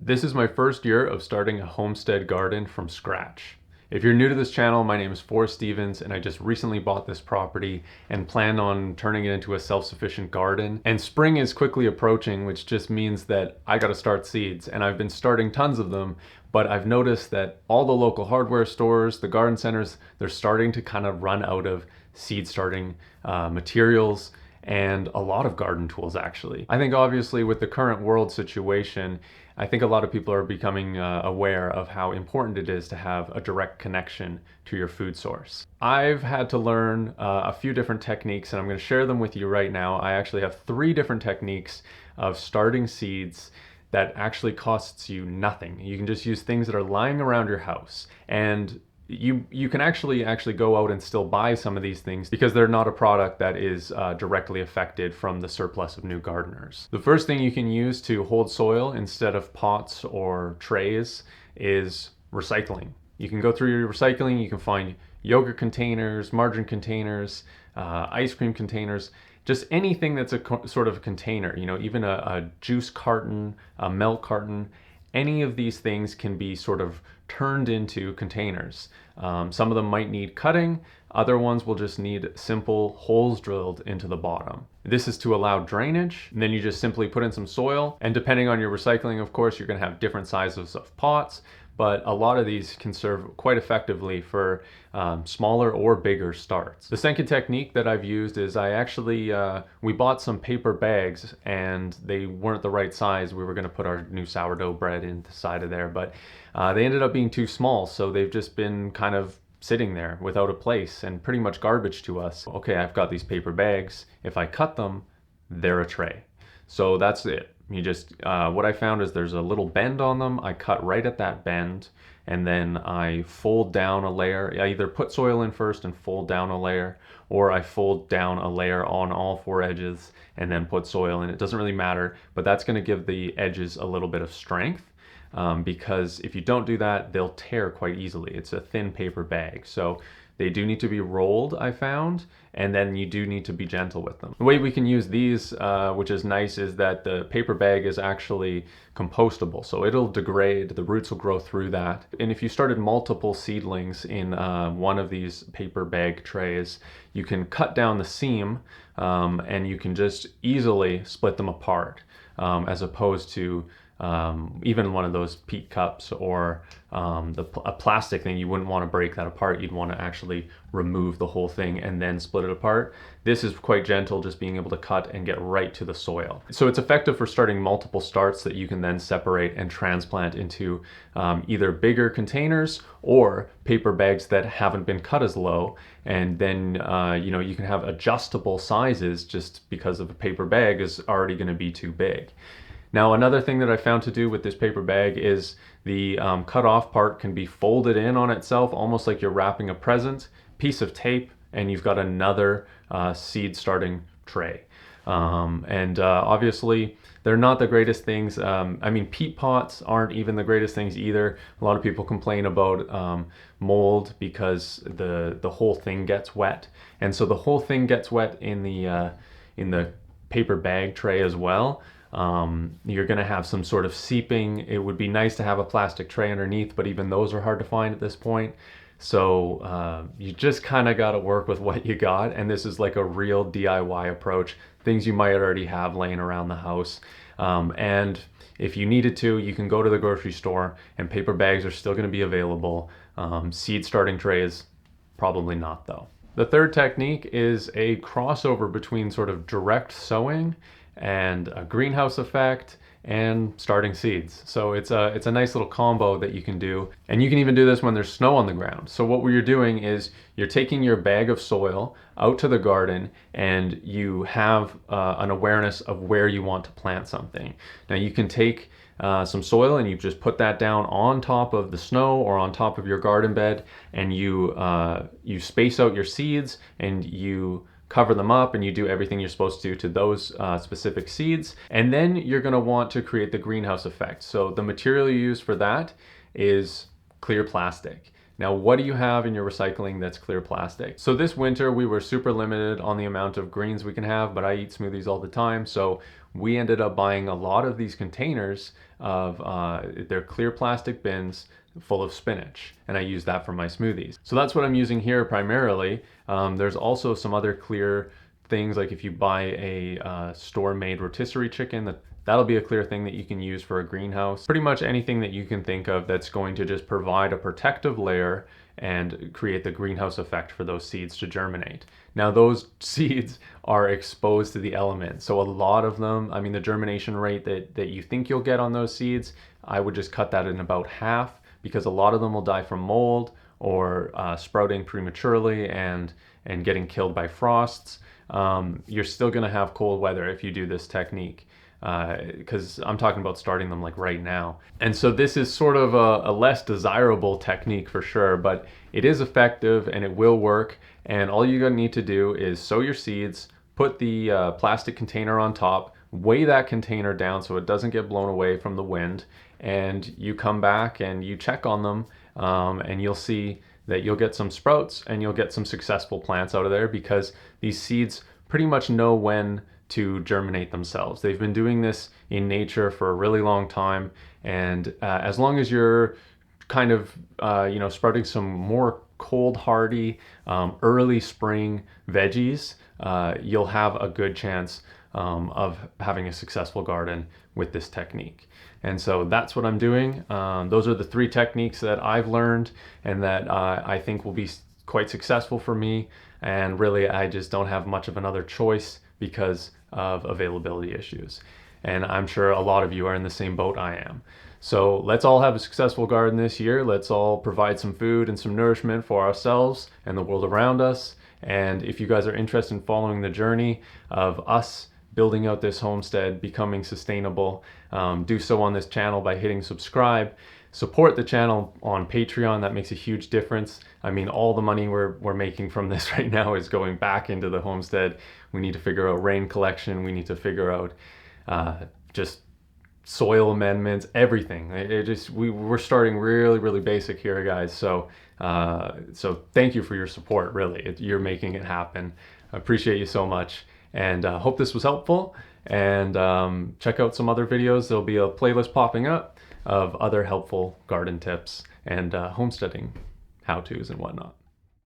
This is my first year of starting a homestead garden from scratch. If you're new to this channel, my name is Forrest Stevens and I just recently bought this property and plan on turning it into a self-sufficient garden. And spring is quickly approaching, which just means that I gotta start seeds, and I've been starting tons of them, but I've noticed that all the local hardware stores, the garden centers, they're starting to kind of run out of seed starting materials and a lot of garden tools actually. I think obviously with the current world situation, I think a lot of people are becoming aware of how important it is to have a direct connection to your food source. I've had to learn a few different techniques and I'm going to share them with you right now. I actually have 3 different techniques of starting seeds that actually costs you nothing. You can just use things that are lying around your house, and you can actually go out and still buy some of these things because they're not a product that is directly affected from the surplus of new gardeners. The first thing you can use to hold soil instead of pots or trays is recycling. You can go through your recycling, you can find yogurt containers, margarine containers, ice cream containers, just anything that's a sort of container, you know, even a juice carton, a milk carton. Any of these things can be sort of turned into containers. Some of them might need cutting, other ones will just need simple holes drilled into the bottom. This is to allow drainage, and then you just simply put in some soil, and depending on your recycling, of course, you're gonna have different sizes of pots, but a lot of these can serve quite effectively for smaller or bigger starts. The second technique that I've used is we bought some paper bags and they weren't the right size. We were gonna put our new sourdough bread inside of there, but they ended up being too small, so they've just been kind of sitting there without a place and pretty much garbage to us. Okay, I've got these paper bags. If I cut them, they're a tray. So that's it. You just, what I found is there's a little bend on them. I cut right at that bend, and then I fold down a layer. I either put soil in first and fold down a layer, or I fold down a layer on all 4 edges and then put soil in. It doesn't really matter, but that's gonna give the edges a little bit of strength. Because if you don't do that, they'll tear quite easily. It's a thin paper bag, so they do need to be rolled, I found, and then you do need to be gentle with them. The way we can use these, which is nice, is that the paper bag is actually compostable, so it'll degrade, the roots will grow through that. And if you started multiple seedlings in one of these paper bag trays, you can cut down the seam and you can just easily split them apart, as opposed to even one of those peat cups or a plastic thing. You wouldn't want to break that apart. You'd want to actually remove the whole thing and then split it apart. This is quite gentle, just being able to cut and get right to the soil. So it's effective for starting multiple starts that you can then separate and transplant into either bigger containers or paper bags that haven't been cut as low. And then you know, you can have adjustable sizes just because of a paper bag is already going to be too big. Now, another thing that I found to do with this paper bag is the cut off part can be folded in on itself, almost like you're wrapping a present, piece of tape, and you've got another seed starting tray. Obviously, they're not the greatest things. I mean, peat pots aren't even the greatest things either. A lot of people complain about mold because the whole thing gets wet. And so the whole thing gets wet in the paper bag tray as well. You're going to have some sort of seeping. It would be nice to have a plastic tray underneath, but even those are hard to find at this point. So you just kind of got to work with what you got, and this is like a real DIY approach, things you might already have laying around the house. And if you needed to, you can go to the grocery store and paper bags are still going to be available. Seed starting trays, probably not though. The third technique is a crossover between sort of direct sowing and a greenhouse effect and starting seeds. So it's a nice little combo that you can do. And you can even do this when there's snow on the ground. So what you're doing is you're taking your bag of soil out to the garden and you have an awareness of where you want to plant something. Now you can take some soil and you just put that down on top of the snow or on top of your garden bed, and you space out your seeds and you cover them up and you do everything you're supposed to those specific seeds. And then you're gonna want to create the greenhouse effect. So the material you use for that is clear plastic. Now, what do you have in your recycling that's clear plastic? So this winter we were super limited on the amount of greens we can have, but I eat smoothies all the time. So we ended up buying a lot of these containers of, they're clear plastic bins full of spinach, and I use that for my smoothies. So that's what I'm using here primarily. There's also some other clear things, like if you buy a store-made rotisserie chicken, that'll be a clear thing that you can use for a greenhouse. Pretty much anything that you can think of that's going to just provide a protective layer and create the greenhouse effect for those seeds to germinate. Now those seeds are exposed to the elements, so a lot of them, I mean the germination rate that you think you'll get on those seeds, I would just cut that in about half, because a lot of them will die from mold or sprouting prematurely and getting killed by frosts. You're still gonna have cold weather if you do this technique, because I'm talking about starting them like right now. And so this is sort of a less desirable technique for sure, but it is effective and it will work. And all you're gonna need to do is sow your seeds, put the plastic container on top, weigh that container down so it doesn't get blown away from the wind, and you come back and you check on them, and you'll see that you'll get some sprouts and you'll get some successful plants out of there, because these seeds pretty much know when to germinate themselves. They've been doing this in nature for a really long time, and as long as you're kind of sprouting some more cold hardy early spring veggies, you'll have a good chance of having a successful garden with this technique. And so that's what I'm doing. Those are the 3 techniques that I've learned and that I think will be quite successful for me. And really, I just don't have much of another choice because of availability issues. And I'm sure a lot of you are in the same boat I am. So let's all have a successful garden this year. Let's all provide some food and some nourishment for ourselves and the world around us. And if you guys are interested in following the journey of us building out this homestead, becoming sustainable, do so on this channel by hitting subscribe. Support the channel on Patreon. That makes a huge difference. I mean, all the money we're making from this right now is going back into the homestead. We need to figure out rain collection. We need to figure out just soil amendments, everything. We're starting really basic here, guys. So thank you for your support. Really, you're making it happen. I appreciate you so much, and hope this was helpful. And check out some other videos. There'll be a playlist popping up of other helpful garden tips and homesteading how-tos and whatnot.